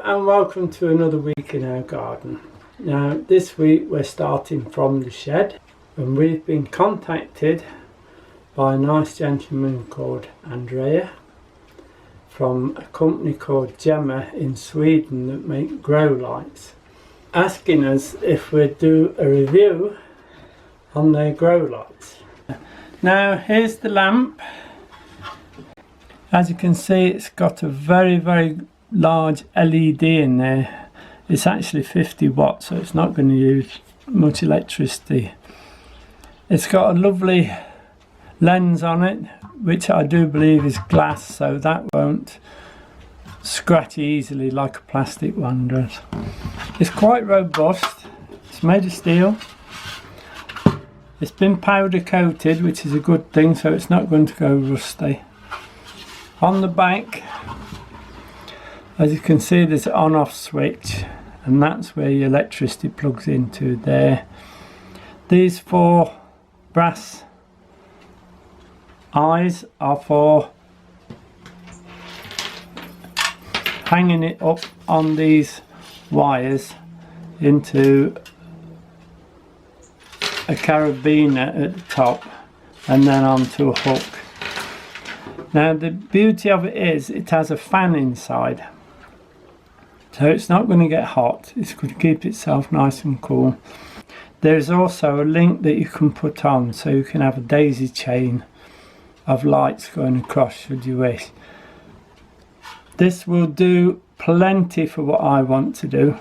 and welcome to another week in our garden. Now this week we're starting from the shed, and we've been contacted by a nice gentleman called Andrea from a company called Gemma in Sweden that make grow lights, asking us if we'd do a review on their grow lights. Now here's the lamp. As you can see, it's got a very large LED in there. It's actually 50 watts, so it's not going to use much electricity. It's got a lovely lens on it, which I do believe is glass, so that won't scratch easily like a plastic one does. It's quite robust. It's made of steel. It's been powder coated, which is a good thing, so it's not going to go rusty. On the back, as you can see, there's an on-off switch, and that's where your electricity plugs into there. These 4 brass eyes are for hanging it up on these wires into a carabiner at the top and then onto a hook. Now the beauty of it is it has a fan inside, so it's not going to get hot. It's going to keep itself nice and cool. There's also a link that you can put on, so you can have a daisy chain of lights going across should you wish. This will do plenty for what I want to do.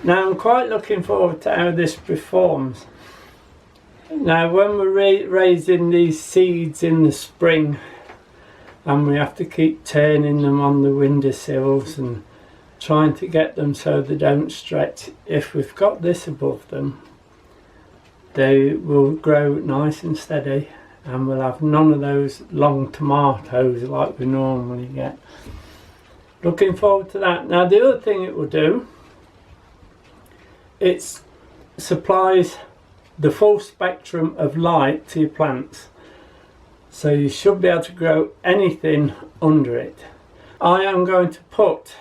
Now I'm quite looking forward to how this performs. Now when we're raising these seeds in the spring, and we have to keep turning them on the windowsills and trying to get them so they don't stretch, if we've got this above them, they will grow nice and steady, and we'll have none of those long tomatoes like we normally get. Looking forward to that. Now the other thing it will do, it supplies the full spectrum of light to your plants, so you should be able to grow anything under it. I am going to put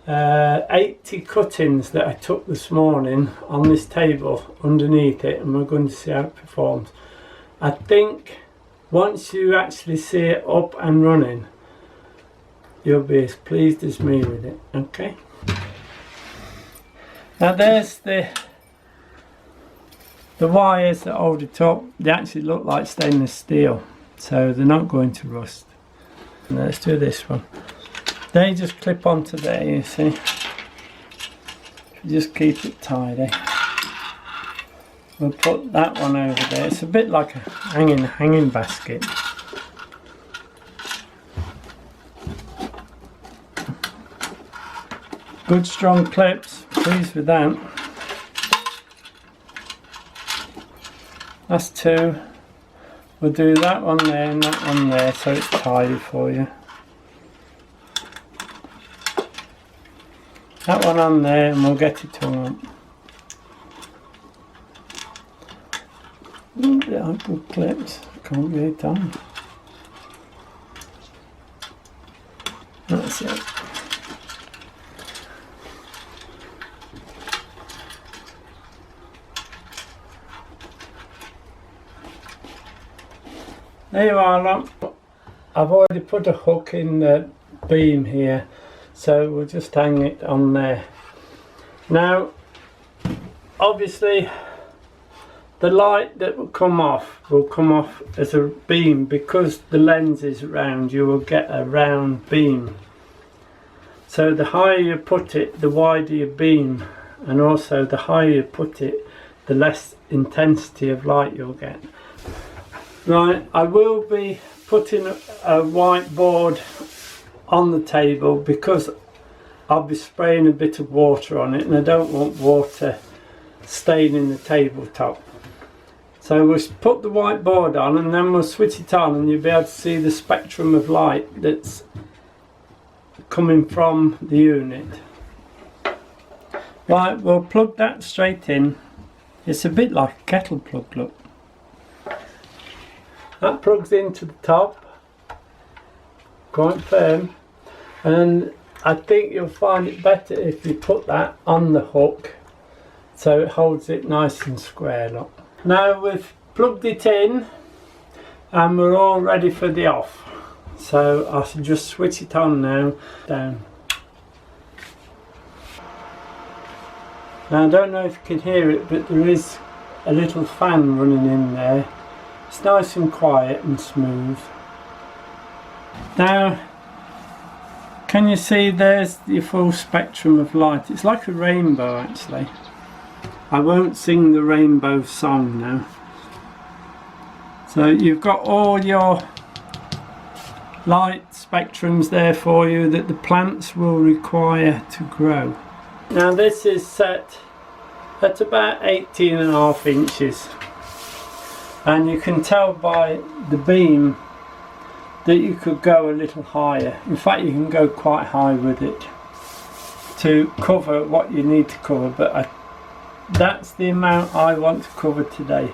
80 cuttings that I took this morning on this table underneath it, and we're going to see how it performs. I think once you actually see it up and running, you'll be as pleased as me with it. Okay, now there's the wires that hold it up. They actually look like stainless steel, so they're not going to rust. And let's do this one. They just clip onto there, you see. Just keep it tidy. We'll put that one over there. It's a bit like a hanging basket. Good strong clips, pleased with that. That's 2. We'll do that one there and that one there, so it's tidy for you. That one on there, and we'll get it hung up. They are good clips. I can't get it on. That's it. There you are, look. I've already put a hook in the beam here, so we'll just hang it on there. Now obviously the light that will come off as a beam, because the lens is round. You will get a round beam, so the higher you put it, the wider your beam, and also the higher you put it, the less intensity of light you'll get. Right, I will be putting a whiteboard on the table because I'll be spraying a bit of water on it, and I don't want water staining the tabletop. So we'll put the whiteboard on, and then we'll switch it on, and you'll be able to see the spectrum of light that's coming from the unit. Right, we'll plug that straight in. It's a bit like a kettle plug, look. That plugs into the top, quite firm, and I think you'll find it better if you put that on the hook so it holds it nice and square. Look. Now we've plugged it in and we're all ready for the off. So I should just switch it on now, down. Now I don't know if you can hear it, but there is a little fan running in there. It's nice and quiet and smooth. Now, can you see there's the full spectrum of light? It's like a rainbow actually. I won't sing the rainbow song now. So you've got all your light spectrums there for you that the plants will require to grow. Now this is set at about 18.5 inches, and you can tell by the beam that you could go a little higher. In fact, you can go quite high with it to cover what you need to cover, but that's the amount I want to cover today.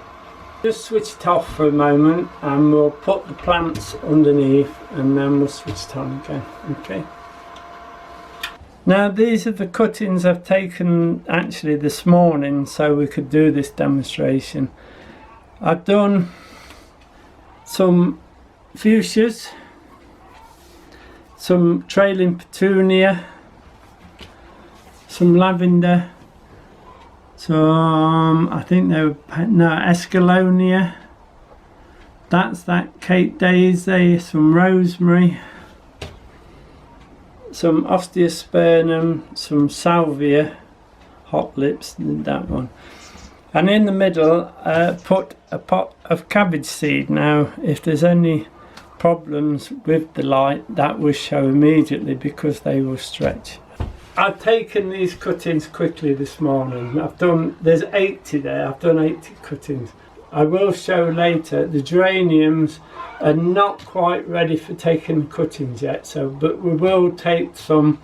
Just switch it off for a moment and we'll put the plants underneath and then we'll switch it on again. Okay. Now these are the cuttings I've taken actually this morning so we could do this demonstration. I've done some fuchsias, some trailing petunia, some lavender, some, I think they were, no, escalonia, that's that Cape Daisy, some rosemary, some osteospermum, some salvia, hot lips, that one. And in the middle put a pot of cabbage seed. Now if there's any problems with the light, that will show immediately because they will stretch. I've taken these cuttings quickly this morning. There's 80 there, I've done 80 cuttings. I will show later the geraniums are not quite ready for taking cuttings yet, but we will take some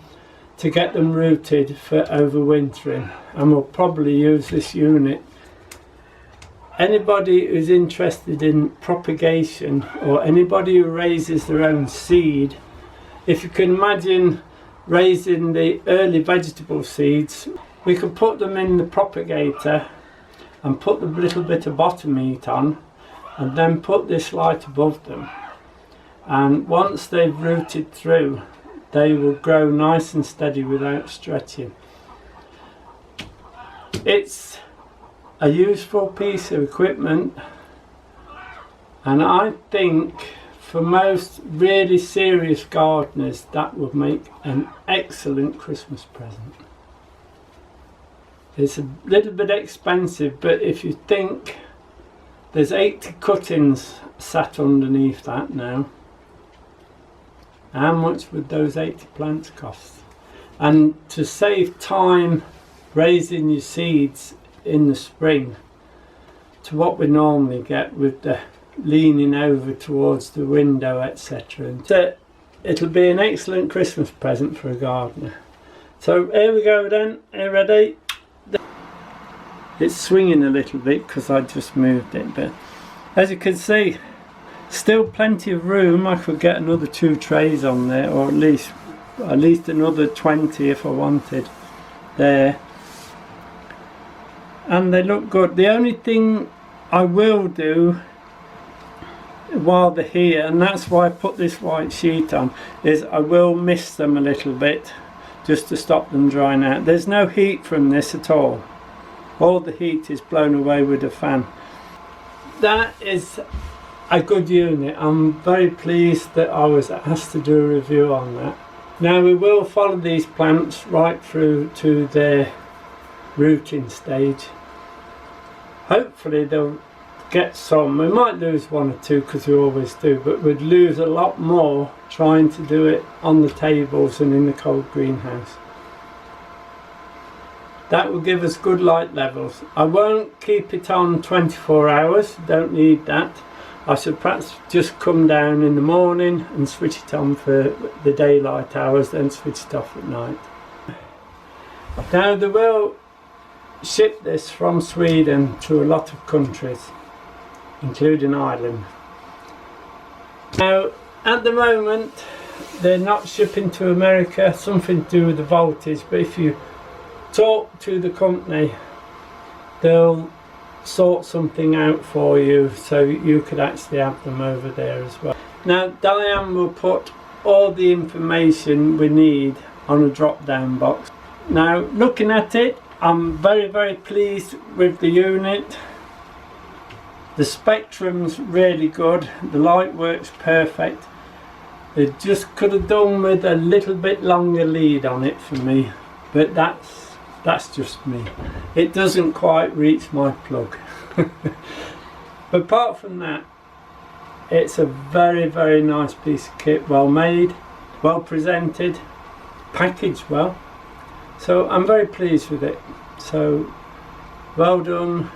to get them rooted for overwintering, and we'll probably use this unit. Anybody who's interested in propagation or anybody who raises their own seed, if you can imagine raising the early vegetable seeds, we could put them in the propagator and put the little bit of bottom heat on and then put this light above them, and once they've rooted through they will grow nice and steady without stretching. It's a useful piece of equipment, and I think for most really serious gardeners that would make an excellent Christmas present. It's a little bit expensive, but if you think there's 80 cuttings sat underneath that now, how much would those 80 plants cost? And to save time raising your seeds in the spring to what we normally get with the leaning over towards the window, etc. So it'll be an excellent Christmas present for a gardener. So here we go then, are you ready? It's swinging a little bit because I just moved it, but as you can see, still plenty of room. I could get another 2 trays on there, or at least another 20 if I wanted there. And they look good. The only thing I will do while they're here, and that's why I put this white sheet on, is I will mist them a little bit just to stop them drying out. There's no heat from this at all. All the heat is blown away with the fan. That is a good unit. I'm very pleased that I was asked to do a review on that. Now we will follow these plants right through to their rooting stage. Hopefully they'll get some. We might lose 1 or 2 because we always do, but we'd lose a lot more trying to do it on the tables and in the cold greenhouse. That will give us good light levels. I won't keep it on 24 hours, don't need that. I should perhaps just come down in the morning and switch it on for the daylight hours, then switch it off at night. Now they will ship this from Sweden to a lot of countries, including Ireland. Now at the moment they're not shipping to America, something to do with the voltage, but if you talk to the company, they'll sort something out for you so you could actually have them over there as well. Now Diane will put all the information we need on a drop down box. Now looking at it, I'm very pleased with the unit. The spectrum's really good, the light works perfect. They just could have done with a little bit longer lead on it for me, but that's just me. It doesn't quite reach my plug. But apart from that, it's a very nice piece of kit, well made, well presented, packaged well. So I'm very pleased with it. So well done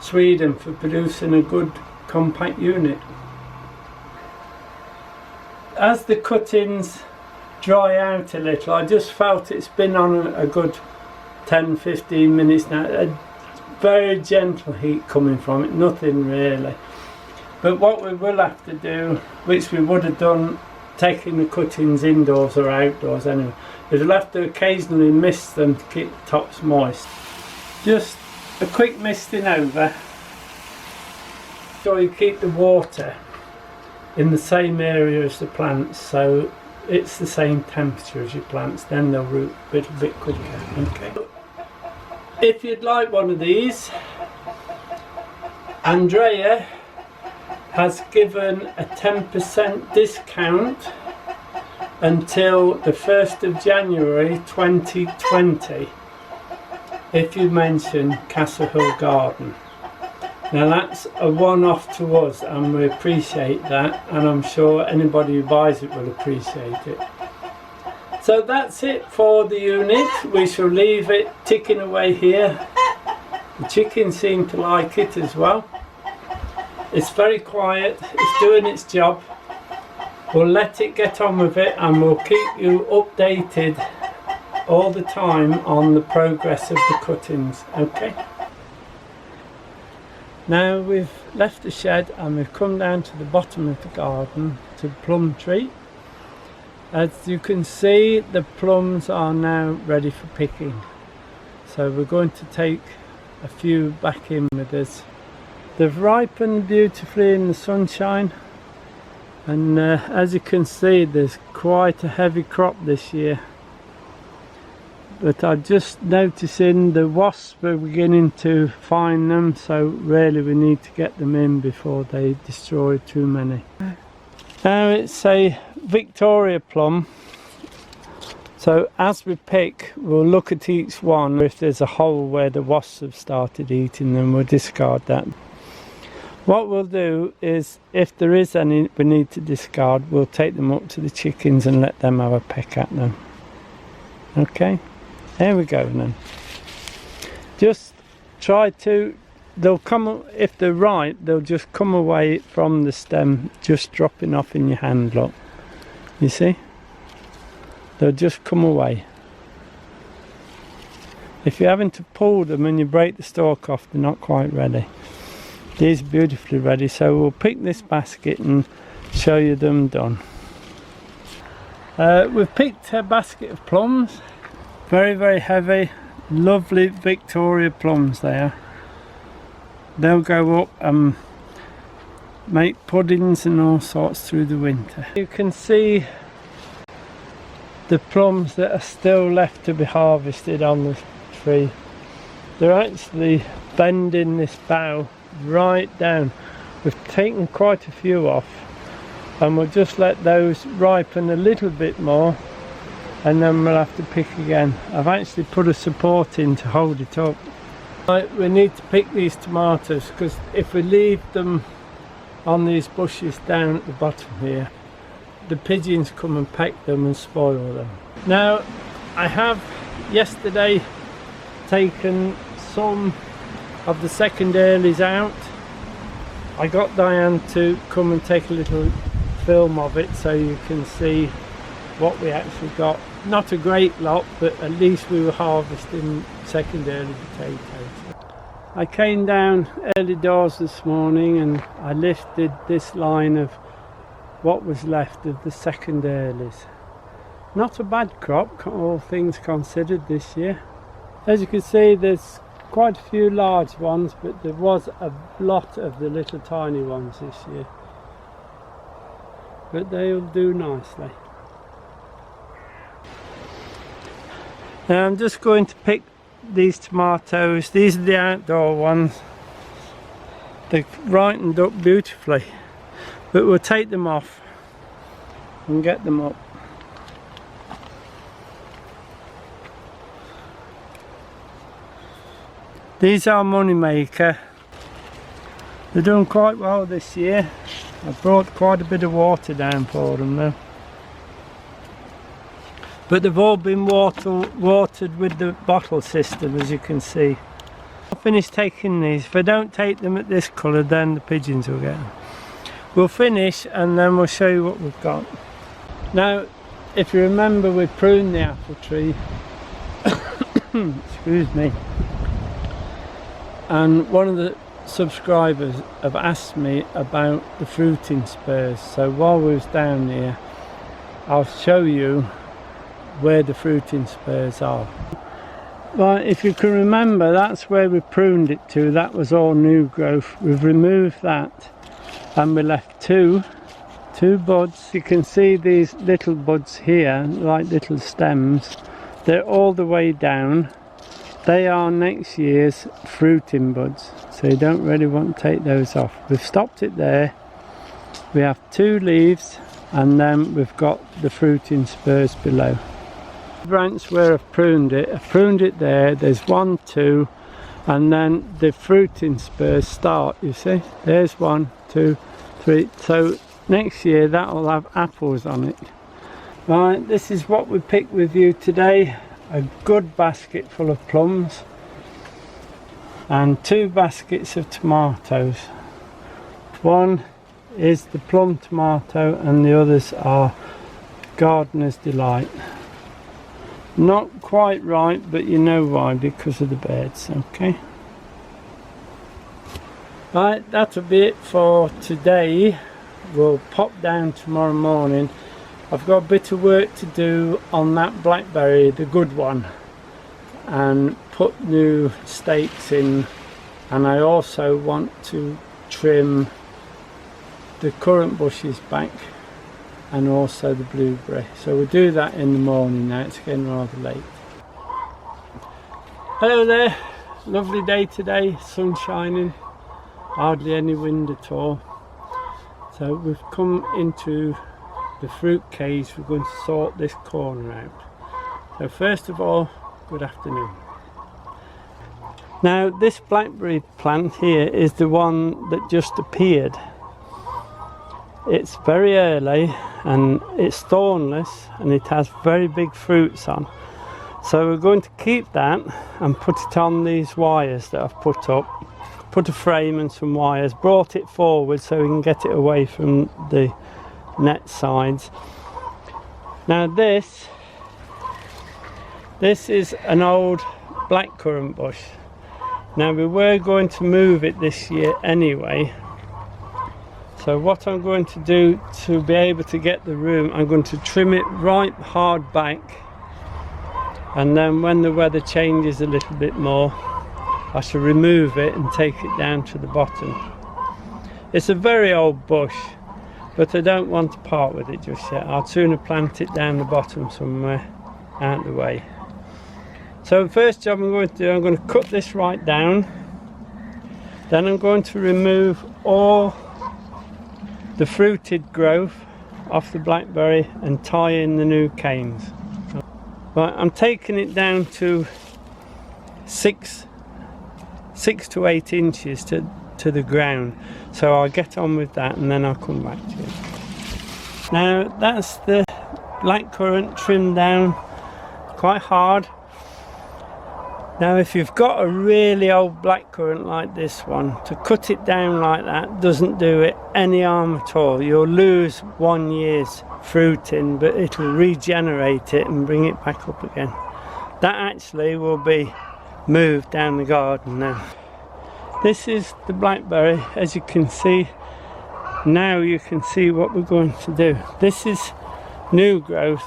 Sweden for producing a good compact unit. As the cuttings dry out a little, I just felt it's been on a good 10-15 minutes now. A very gentle heat coming from it, nothing really. But what we will have to do, which we would have done taking the cuttings indoors or outdoors anyway, is we'll have to occasionally mist them to keep the tops moist. Just a quick misting over, so you keep the water in the same area as the plants, so it's the same temperature as your plants, then they'll root a bit quicker. Okay. If you'd like one of these, Andrea has given a 10% discount until the 1st of January 2020 if you mention Castle Hill Garden. Now that's a one-off to us and we appreciate that, and I'm sure anybody who buys it will appreciate it. So that's it for the unit. We shall leave it ticking away here. The chickens seem to like it as well. It's very quiet, it's doing its job. We'll let it get on with it and we'll keep you updated all the time on the progress of the cuttings. Okay. Now we've left the shed and we've come down to the bottom of the garden to the plum tree. As you can see, the plums are now ready for picking. So we're going to take a few back in with us. They've ripened beautifully in the sunshine, and as you can see, there's quite a heavy crop this year. But I'm just noticing the wasps are beginning to find them, so really we need to get them in before they destroy too many. Now it's a Victoria plum, so as we pick we'll look at each one. If there's a hole where the wasps have started eating them, we'll discard that. What we'll do is, if there is any we need to discard, we'll take them up to the chickens and let them have a peck at them. Okay, there we go then. Just try to, they'll come, if they're right, they'll just come away from the stem, just dropping off in your hand, look. You see? They'll just come away. If you're having to pull them and you break the stalk off, they're not quite ready. These are beautifully ready, so we'll pick this basket and show you them done. We've picked a basket of plums. Very heavy, lovely Victoria plums they are. They'll go up and make puddings and all sorts through the winter. You can see the plums that are still left to be harvested on the tree. They're actually bending this bough right down. We've taken quite a few off and we'll just let those ripen a little bit more and then we'll have to pick again. I've actually put a support in to hold it up. Right, we need to pick these tomatoes because if we leave them on these bushes down at the bottom here, the pigeons come and peck them and spoil them. Now I have yesterday taken some of the second earlies out. I got Diane to come and take a little film of it so you can see what we actually got. Not a great lot, but at least we were harvesting second early potatoes. I came down early doors this morning and I lifted this line of what was left of the second earlies. Not a bad crop, all things considered, this year. As you can see, there's quite a few large ones, but there was a lot of the little tiny ones this year. But they'll do nicely. Now I'm just going to pick these tomatoes. These are the outdoor ones. They've ripened up beautifully, but we'll take them off and get them up. These are money maker. They're doing quite well this year. I brought quite a bit of water down for them though. But they've all been watered with the bottle system, as you can see. I'll finish taking these. If I don't take them at this colour, then the pigeons will get them. We'll finish and then we'll show you what we've got. Now, if you remember, we pruned the apple tree. Excuse me. And one of the subscribers have asked me about the fruiting spurs. So while we was down here, I'll show you where the fruiting spurs are. Well, if you can remember, that's where we pruned it to. That was all new growth. We've removed that and we left two buds. You can see these little buds here, like little stems. They're all the way down. They are next year's fruiting buds, so you don't really want to take those off. We've stopped it there. We have two leaves and then we've got the fruiting spurs below. The branch where I've pruned it there. There's 1, 2, and then the fruiting spurs start, you see. There's 1, 2, 3. So next year that will have apples on it. Right, this is what we picked with you today. A good basket full of plums and 2 baskets of tomatoes. One is the plum tomato and the others are Gardener's Delight. Not quite right, but you know why, because of the birds. Okay, right, that'll be it for today. We'll pop down tomorrow morning. I've got a bit of work to do on that blackberry, the good one, and put new stakes in, and I also want to trim the currant bushes back and also the blueberry. So we'll do that in the morning now. It's getting rather late. Hello there, lovely day today, sun shining, hardly any wind at all. So we've come into the fruit cage. We're going to sort this corner out. So first of all, good afternoon. Now this blackberry plant here is the one that just appeared. It's very early and it's thornless and it has very big fruits on. So we're going to keep that and put it on these wires that I've put up. Put a frame and some wires, brought it forward so we can get it away from the net sides. Now this is an old blackcurrant bush. Now we were going to move it this year anyway. So what I'm going to do to be able to get the room, I'm going to trim it right hard back, and then when the weather changes a little bit more, I shall remove it and take it down to the bottom. It's a very old bush, but I don't want to part with it just yet. I'll sooner plant it down the bottom somewhere out of the way. So the first job I'm going to do, I'm going to cut this right down. Then I'm going to remove all the fruited growth off the blackberry and tie in the new canes. But I'm taking it down to 6 to 8 inches to the ground. So I'll get on with that and then I'll come back to you. Now that's the blackcurrant trimmed down quite hard. Now if you've got a really old blackcurrant like this one, to cut it down like that doesn't do it any harm at all. You'll lose 1 year's fruiting, but it'll regenerate it and bring it back up again. That actually will be moved down the garden now. This is the blackberry. As you can see, now you can see what we're going to do. This is new growth.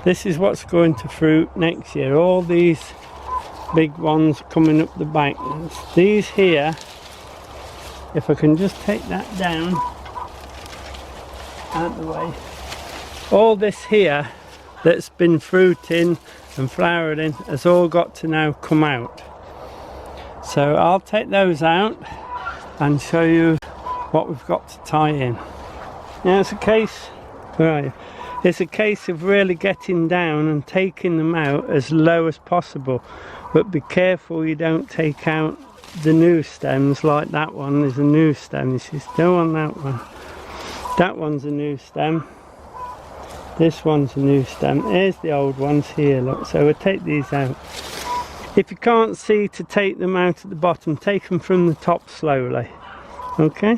This is what's going to fruit next year. All these big ones coming up the back. These here, if I can just take that down out the way, all this here that's been fruiting and flowering has all got to now come out. So I'll take those out and show you what we've got to tie in. Now it's a case, where are you? It's a case of really getting down and taking them out as low as possible, but be careful you don't take out the new stems. Like that one is a new stem, you see, still on that one. That one's a new stem. This one's a new stem. Here's the old ones here, look. So we'll take these out. If you can't see to take them out at the bottom, take them from the top slowly. Okay?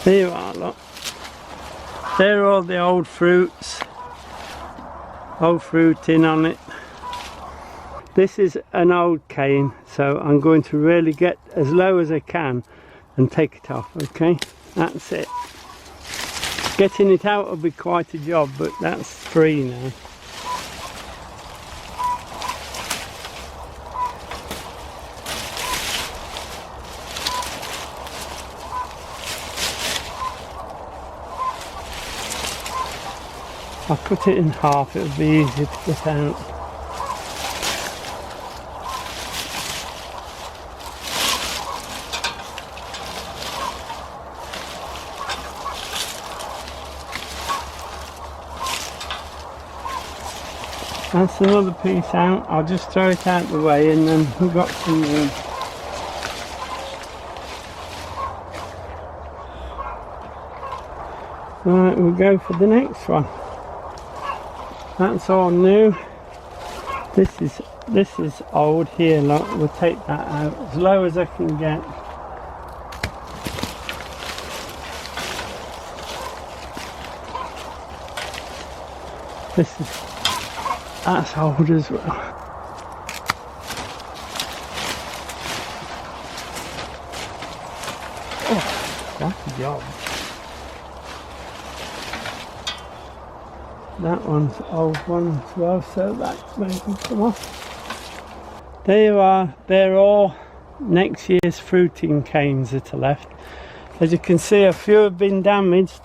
There you are, look. There are all the old fruits. Old fruiting on it. This is an old cane, so I'm going to really get as low as I can and take it off, okay? That's it. Getting it out will be quite a job, but that's free now. I'll cut it in half, it'll be easier to get out. That's another piece out. I'll just throw it out the way and then we've got some room. Right, we'll go for the next one. That's all new. This is old here, look. We'll take that out as low as I can get. That's old as well. Oh, that's a job. That one's old one as well, so that may come off. There you are. They're all next year's fruiting canes that are left. As you can see, a few have been damaged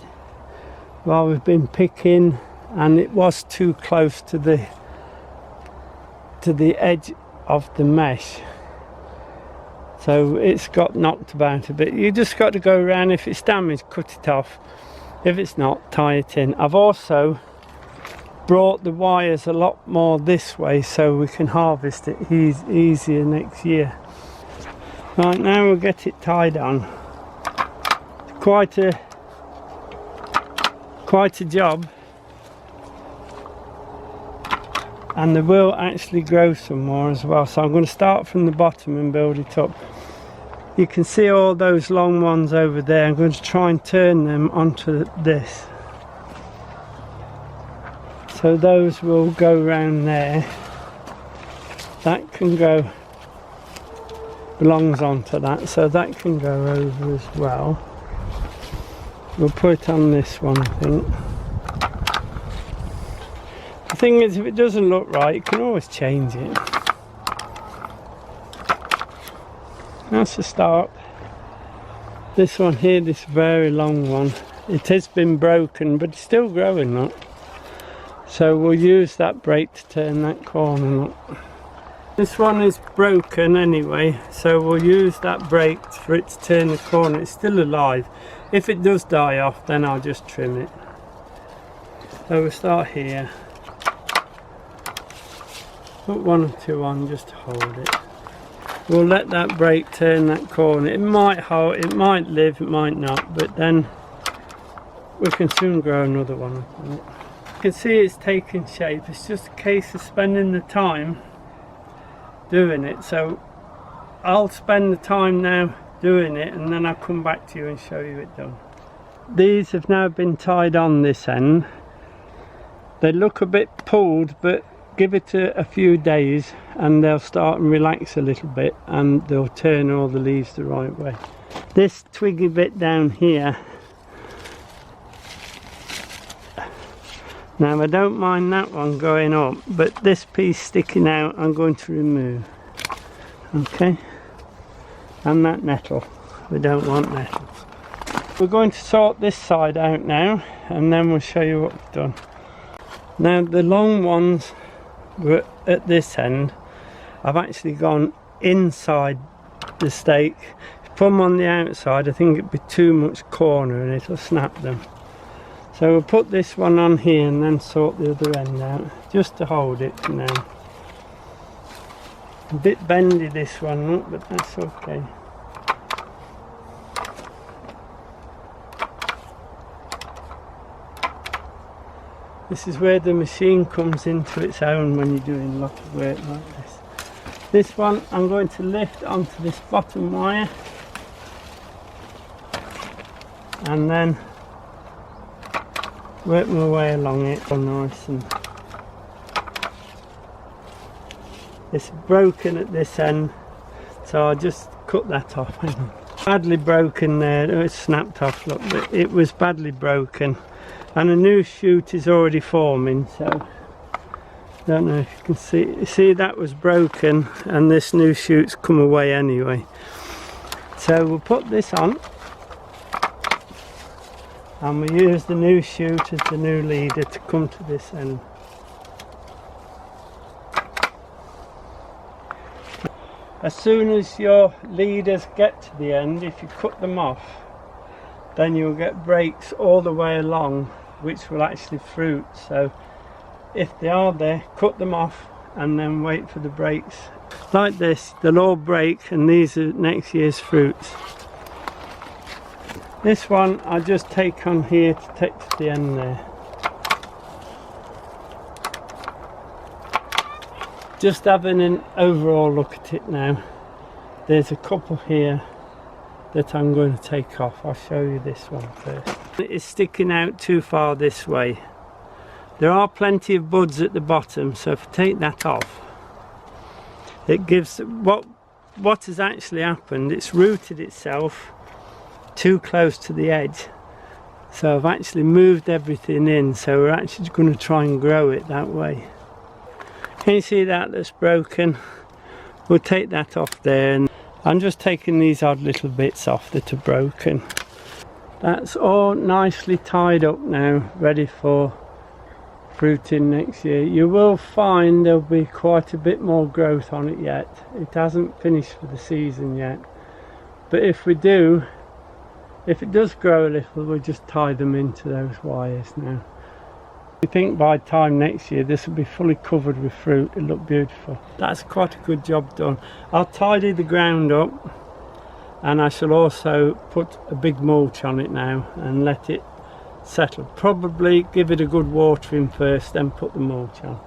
while we've been picking, and it was too close to the edge of the mesh, so it's got knocked about a bit. You just got to go around. If it's damaged, cut it off. If it's not, tie it in. I've also brought the wires a lot more this way so we can harvest it easier next year. Right, now we'll get it tied on. Quite a job, and they will actually grow some more as well, so I'm going to start from the bottom and build it up. You can see all those long ones over there. I'm going to try and turn them onto this, so those will go round there. That can go, belongs onto that, so that can go over as well. We'll put it on this one, I think. The thing is, if it doesn't look right, you can always change it. That's the start. This one here, this very long one, it has been broken, but it's still growing, look. So we'll use that brake to turn that corner, look. This one is broken anyway, so we'll use that brake for it to turn the corner. It's still alive. If it does die off, then I'll just trim it. So we'll start here. Put one or two on just to hold it. We'll let that brake turn that corner. It might hold, it might live, it might not, but then we can soon grow another one up on it. You can see it's taking shape. It's just a case of spending the time doing it. So I'll spend the time now doing it, and then I'll come back to you and show you it done. These have now been tied on this end. They look a bit pulled, but give it a few days and they'll start and relax a little bit, and they'll turn all the leaves the right way. This twiggy bit down here, now I don't mind that one going up, but this piece sticking out I'm going to remove. Okay, and that nettle, we don't want nettles. We're going to sort this side out now, and then we'll show you what we've done. Now the long ones were at this end. I've actually gone inside the stake. If you put them on the outside, I think it'd be too much corner and it'll snap them. So we'll put this one on here and then sort the other end out, just to hold it for now. A bit bendy this one, look, but that's okay. This is where the machine comes into its own when you're doing a lot of work like this. This one I'm going to lift onto this bottom wire and then work my way along it all nice. And it's broken at this end, so I'll just cut that off. Badly broken there, it snapped off, look, but it was badly broken. And a new shoot is already forming, so don't know if you can see that was broken, and this new shoot's come away anyway. So we'll put this on and we'll use the new shoot as the new leader to come to this end. As soon as your leaders get to the end, if you cut them off, then you'll get breaks all the way along, which will actually fruit. So if they are there, cut them off and then wait for the breaks. Like this, they'll all break, and these are next year's fruits. This one I'll just take on here to take to the end there. Just having an overall look at it now. There's a couple here that I'm going to take off. I'll show you this one first. It's sticking out too far this way. There are plenty of buds at the bottom, so if I take that off, it gives what has actually happened. It's rooted itself too close to the edge, so I've actually moved everything in, so we're actually going to try and grow it that way. Can you see that's broken? We'll take that off there, and I'm just taking these odd little bits off that are broken. That's all nicely tied up now, ready for fruiting next year. You will find there'll be quite a bit more growth on it yet. It hasn't finished for the season yet, but if it does grow a little, we'll just tie them into those wires now. I think by the time next year this will be fully covered with fruit. It'll look beautiful. That's quite a good job done. I'll tidy the ground up, and I shall also put a big mulch on it now and let it settle. Probably give it a good watering first, then put the mulch on.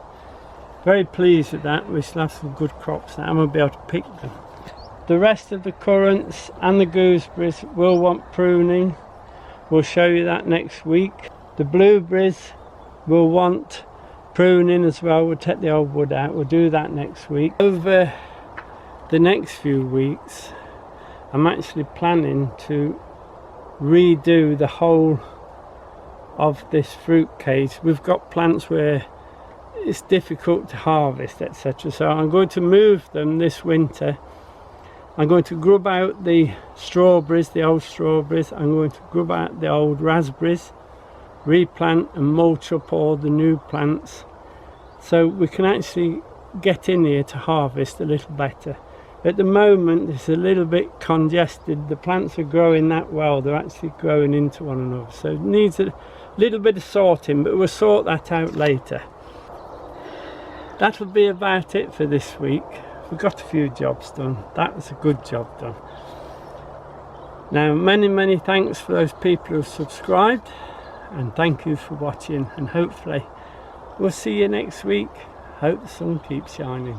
Very pleased with that. We shall have some good crops now and we'll be able to pick them. The rest of the currants and the gooseberries will want pruning. We'll show you that next week. The blueberries will want pruning as well. We'll take the old wood out. We'll do that next week. Over the next few weeks, I'm actually planning to redo the whole of this fruit cage. We've got plants where it's difficult to harvest, etc. So I'm going to move them this winter. I'm going to grub out the strawberries, the old strawberries. I'm going to grub out the old raspberries, replant and mulch up all the new plants, so we can actually get in here to harvest a little better. At the moment it's a little bit congested. The plants are growing that well, they're actually growing into one another, so it needs a little bit of sorting, but we'll sort that out later. That'll be about it for this week. We got a few jobs done. That was a good job done. Now many thanks for those people who subscribed, and thank you for watching, and hopefully we'll see you next week. Hope the sun keeps shining.